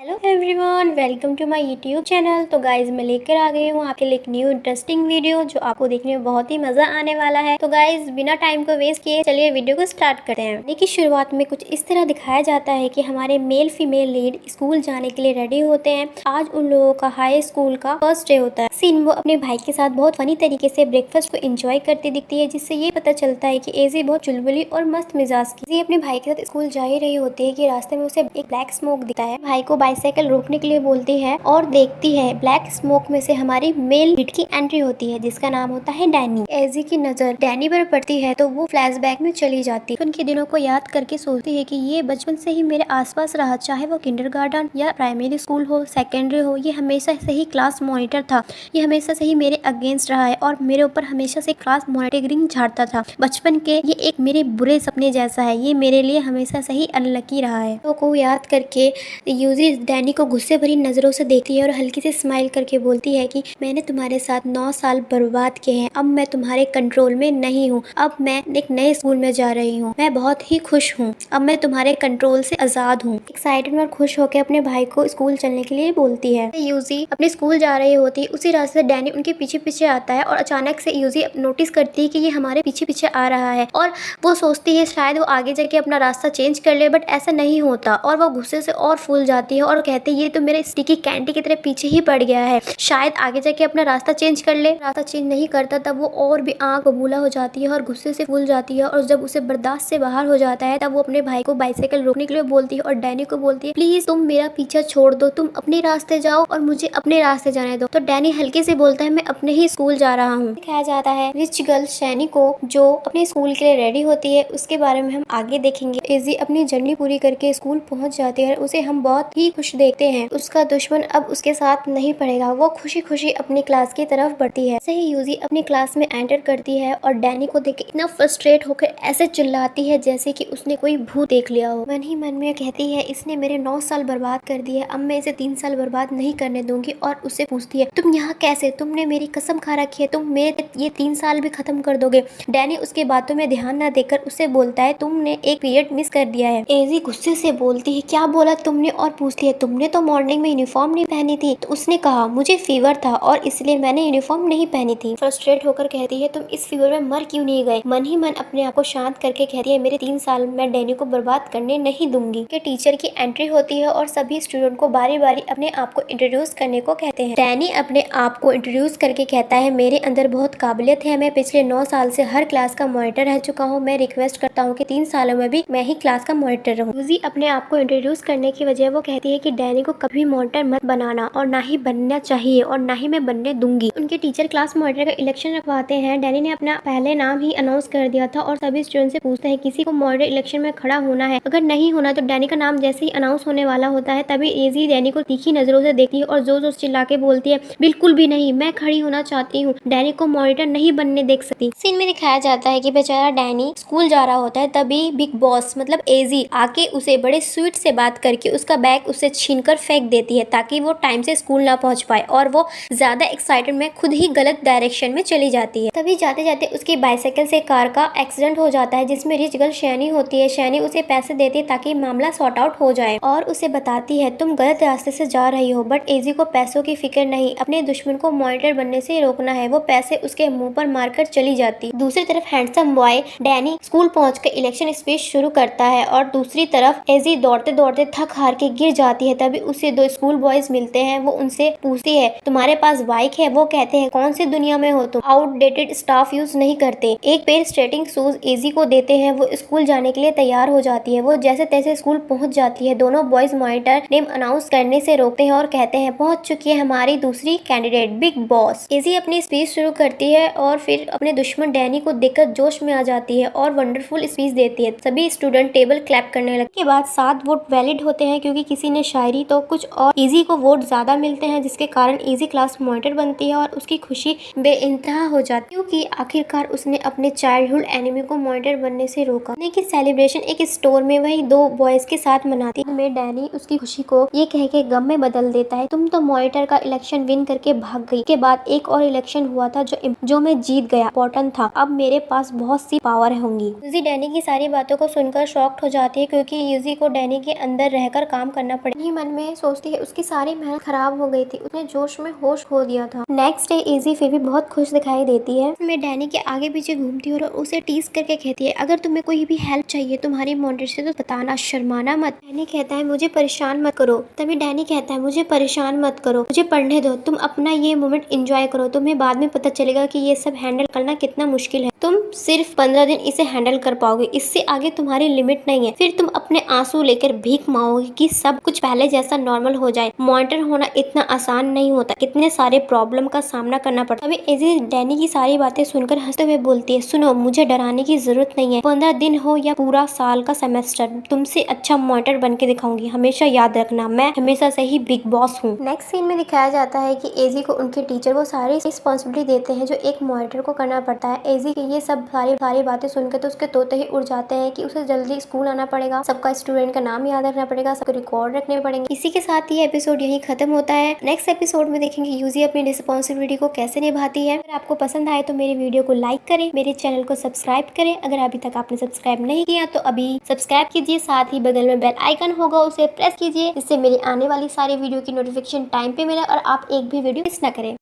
Hello everyone, welcome to my YouTube channel. तो guys मैं लेकर आ गई हूँ आपके लिए एक न्यू इंटरेस्टिंग वीडियो जो आपको देखने में बहुत ही मजा आने वाला है। तो गाइज बिना टाइम को वेस्ट किए चलिए वीडियो को स्टार्ट करते हैं। वीडियो की शुरुआत में कुछ इस तरह दिखाया जाता है कि हमारे मेल फीमेल लीड स्कूल जाने के लिए रेडी होते हैं। आज उन लोगों का हाई स्कूल का फर्स्ट डे होता है। सीन वो अपने भाई के साथ बहुत फनी तरीके से ब्रेकफास्ट को एंजॉय करती दिखती है, जिससे ये पता चलता है कि एजी बहुत चुलबुली और मस्त मिजाज की। अपने भाई के साथ स्कूल जा ही रही होती है कि रास्ते में उसे एक ब्लैक स्मोक दिखता है। भाई को बाइसाइकिल रोकने के लिए बोलती है और देखती है ब्लैक स्मोक में से हमारी मेल लीड की एंट्री होती है जिसका नाम होता है डैनी। एजी की नजर डैनी पर पड़ती है तो वो फ्लैशबैक में चली जाती है। उनके दिनों को याद करके सोचती है कि ये बचपन से ही मेरे आसपास रहा, चाहे वो किंडरगार्टन या प्राइमरी स्कूल हो, सेकेंडरी हो, ये हमेशा से ही क्लास मॉनिटर था। ये हमेशा से ही मेरे अगेंस्ट रहा है और मेरे ऊपर हमेशा से क्लास मॉनिटरिंग झाड़ता था। बचपन के ये एक मेरे बुरे सपने जैसा है, ये मेरे लिए हमेशा से ही अनलकी रहा है। तो को याद करके यूजी डैनी को गुस्से भरी नजरों से देखती है और हल्की से स्माइल करके बोलती है कि मैंने तुम्हारे साथ 9 साल बर्बाद किए हैं, अब मैं तुम्हारे कंट्रोल में नहीं हूँ। अब मैं एक नए स्कूल में जा रही हूँ, मैं बहुत ही खुश हूँ, अब मैं तुम्हारे कंट्रोल से आजाद हूँ। एक्साइटेड और खुश होकर अपने भाई को स्कूल चलने के लिए बोलती है। यूजी अपने स्कूल जा रही होती, उसी रास्ते से डैनी उनके पीछे पीछे आता है और अचानक से यूजी नोटिस करती है कि ये हमारे पीछे पीछे आ रहा है और वो सोचती है शायद वो आगे जाके अपना रास्ता चेंज कर ले, बट ऐसा नहीं होता और वो गुस्से से और फूल जाती है और कहती है ये तो मेरे स्टिकी कैंडी की तरह पीछे ही पड़ गया है, शायद आगे जाके अपना रास्ता चेंज कर ले। रास्ता चेंज नहीं करता तब वो और भी आंख बबूला हो जाती है और गुस्से से फूल जाती है और जब उसे बर्दाश्त से बाहर हो जाता है तब वो अपने भाई को बाइसाइकिल रोकने के लिए बोलती है और डैनी को बोलती है प्लीज तुम मेरा पीछा छोड़ दो, तुम अपने रास्ते जाओ और मुझे अपने रास्ते जाने दो। तो डैनी हल्के से बोलता है मैं अपने ही स्कूल जा रहा हूँ। दिखाया जाता है रिच गर्ल शैनी को जो अपने स्कूल के लिए रेडी होती है, उसके बारे में हम आगे देखेंगे। इजी अपनी जर्नी पूरी करके स्कूल पहुंच जाती है, उसे हम बहुत ही खुश देखते हैं। उसका दुश्मन अब उसके साथ नहीं पड़ेगा, वो खुशी खुशी अपनी क्लास की तरफ बढ़ती है। सही यूजी अपनी क्लास में एंटर करती है और डैनी को देख इतना फ्रस्ट्रेट होकर ऐसे चिल्लाती है जैसे कि उसने कोई भूत देख लिया हो। मन ही मन में कहती है इसने मेरे 9 साल बर्बाद कर दिए, अब मैं इसे 3 साल बर्बाद नहीं करने दूंगी। और उससे पूछती है तुम यहाँ कैसे, तुमने मेरी कसम खा रखी है, तुम मेरे ये 3 साल भी खत्म कर दोगे। डैनी उसकी बातों में ध्यान न देकर उससे बोलता है तुमने एक पीरियड मिस कर दिया है। एजी गुस्से से बोलती है क्या बोला तुमने और पूछती है तुमने तो मॉर्निंग में यूनिफॉर्म नहीं पहनी थी। तो उसने कहा मुझे फीवर था और इसलिए मैंने यूनिफॉर्म नहीं पहनी थी। फ्रस्ट्रेट होकर कहती है तुम इस फीवर में मर क्यों नहीं गए। मन ही मन अपने आप को शांत करके कहती है मेरे 3 साल मैं डैनी को बर्बाद करने नहीं दूंगी। के टीचर की एंट्री होती है और सभी स्टूडेंट को बारी बारी अपने आप को इंट्रोड्यूस करने को कहते हैं। डैनी अपने आप को इंट्रोड्यूस करके कहता है मेरे अंदर बहुत काबिलियत है, मैं पिछले 9 साल से हर क्लास का मॉनिटर रह चुका हूँ, मैं रिक्वेस्ट करता हूँ कि 3 सालों में भी मैं ही क्लास का मॉनिटर रहूँ। यूजी अपने आप को इंट्रोड्यूस करने की वजह वो कहती है कि डैनी को कभी मॉनिटर मत बनाना और ना ही बनना चाहिए और ना ही मैं बनने दूंगी। उनके टीचर क्लास मॉनिटर का इलेक्शन रखवाते हैं। डैनी ने अपना पहले नाम ही अनाउंस कर दिया था और सभी स्टूडेंट से पूछते हैं किसी को मॉनिटर इलेक्शन में खड़ा होना है, अगर नहीं होना तो डैनी का नाम जैसे ही अनाउंस होने वाला होता है तभी एजी डैनी को तीखी नजरों से देखती है और जोर जोर चिल्ला के बोलती है बिल्कुल भी नहीं, मैं खड़ी होना चाहती हूँ, डैनी को मॉनिटर नहीं बनने देख सकती। सीन में दिखाया जाता है कि बेचारा डैनी स्कूल जा रहा होता है, तभी बिग बॉस मतलब एजी आके उसे बड़े स्वीट से बात करके उसका बैग उससे छीनकर फेंक देती है ताकि वो टाइम से स्कूल ना पहुंच पाए और वो ज्यादा एक्साइटेड में खुद ही गलत डायरेक्शन में चली जाती है। तभी जाते जाते उसकी बाइसाइकिल से कार का एक्सीडेंट हो जाता है जिसमें रिच गर्ल शैनी होती है। शैनी उसे पैसे देती है ताकि मामला सॉर्ट आउट हो जाए और उसे बताती है तुम गलत रास्ते से जा रही हो, बट एजी को पैसों की फिक्र नहीं, अपने दुश्मन को मॉनिटर बनने से रोकना है। वो पैसे उसके मुंह पर मारकर चली जाती। दूसरी तरफ हैंडसम बॉय डैनी स्कूल पहुंचकर इलेक्शन स्पीच शुरू करता है और दूसरी तरफ एजी दौड़ते दौड़ते थक हार के गिर जाती है। तभी उसे 2 स्कूल बॉयज मिलते हैं, वो उनसे पूछती है तुम्हारे पास बाइक है। वो कहते हैं कौन सी दुनिया में हो तुम, आउटडेटेड स्टाफ यूज नहीं करते। एक पेयर स्केटिंग शूज एजी को देते हैं, वो स्कूल जाने के लिए तैयार हो जाती है। वो जैसे तैसे स्कूल पहुंच जाती है। दोनों बॉयज मॉनिटर नेम अनाउंस करने से रोकते हैं और कहते हैं पहुंच चुकी है हमारी दूसरी कैंडिडेट बिग बॉस। एजी अपनी स्पीच शुरू करती है और फिर अपने दुश्मन डैनी को देखकर जोश में आ जाती है और वंडरफुल स्पीच देती है। सभी स्टूडेंट टेबल क्लैप करने लगते के बाद 7 वोट वैलिड होते हैं क्योंकि किसी ने शायरी तो कुछ और एजी को वोट ज्यादा मिलते हैं, जिसके कारण एजी क्लास मॉनिटर बनती है और उसकी खुशी बेइंतहा हो जाती है क्योंकि आखिरकार उसने अपने चाइल्डहुड एनिमी को मॉनिटर बनने से रोका। की सेलिब्रेशन एक स्टोर में वही 2 बॉयज के साथ मनाती है। डैनी उसकी खुशी को ये कह के गम में बदल देता है तुम तो मॉनिटर का इलेक्शन विन करके भाग गई। के बाद एक और इलेक्शन हुआ था जो मैं जीत गया, इम्पोर्टेंट था, अब मेरे पास बहुत सी पावर होंगी। यूजी डैनी की सारी बातों को सुनकर शॉक्ड हो जाती है क्योंकि यूजी को डैनी के अंदर रहकर काम करना पड़ेगा ही मन में सोचती है उसकी सारी मेहनत खराब हो गई थी, उसने जोश में होश खो दिया था। नेक्स्ट डे इजी फिर भी बहुत खुश दिखाई देती है। मैं डैनी के आगे पीछे घूमती हूँ और उसे टीज करके कहती है अगर तुम्हें कोई भी हेल्प चाहिए तुम्हारी मॉनिटर से तो बताना, शर्माना मत। डैनी कहता है मुझे परेशान मत करो। तभी डैनी कहता है मुझे परेशान मत करो, मुझे पढ़ने दो, तुम अपना ये मोमेंट एंजॉय करो, तुम्हें बाद में पता चलेगा कि ये सब हैंडल करना कितना मुश्किल है। तुम सिर्फ 15 दिन इसे हैंडल कर पाओगे, इससे आगे तुम्हारी लिमिट नहीं है। फिर तुम अपने आंसू लेकर भीख मांगोगे कि सब कुछ पहले जैसा नॉर्मल हो जाए। मॉनिटर होना इतना आसान नहीं होता, कितने सारे प्रॉब्लम का सामना करना पड़ता है। अभी इजी डैनी की सारी बातें सुनकर हंसते हुए बोलती है सुनो मुझे डराने की जरूरत नहीं है, 15 दिन हो या पूरा साल का सेमेस्टर, तुमसे अच्छा मॉनिटर बन के दिखाऊंगी। हमेशा याद रखना मैं हमेशा से ही बिग बॉस हूँ। नेक्स्ट सीन में दिखाया जाता है कि एजी को उनके टीचर वो सारी रिस्पॉन्सिबिलिटी देते हैं जो एक मॉनिटर को करना पड़ता है। एजी की ये सब सारी बातें सुनकर तो उसके तोते ही उड़ जाते हैं कि उसे जल्दी स्कूल आना पड़ेगा, सबका स्टूडेंट का नाम याद रखना पड़ेगा, सबको रिकॉर्ड रखने पड़ेंगे। इसी के साथ ये एपिसोड यही खत्म होता है। नेक्स्ट एपिसोड में देखेंगे यूजी अपनी रिस्पॉन्सिबिलिटी को कैसे निभाती है। अगर आपको पसंद आए तो मेरी वीडियो को लाइक करें, मेरे चैनल को सब्सक्राइब करें। अगर अभी तक आपने सब्सक्राइब नहीं किया तो अभी सब्सक्राइब कीजिए, साथ ही बगल में बेल आइकन होगा उसे प्रेस कीजिए जिससे मेरी आने वाली सारी वीडियो की नोटिफिकेशन टाइम पे मिले और आप एक भी वीडियो मिस ना करें।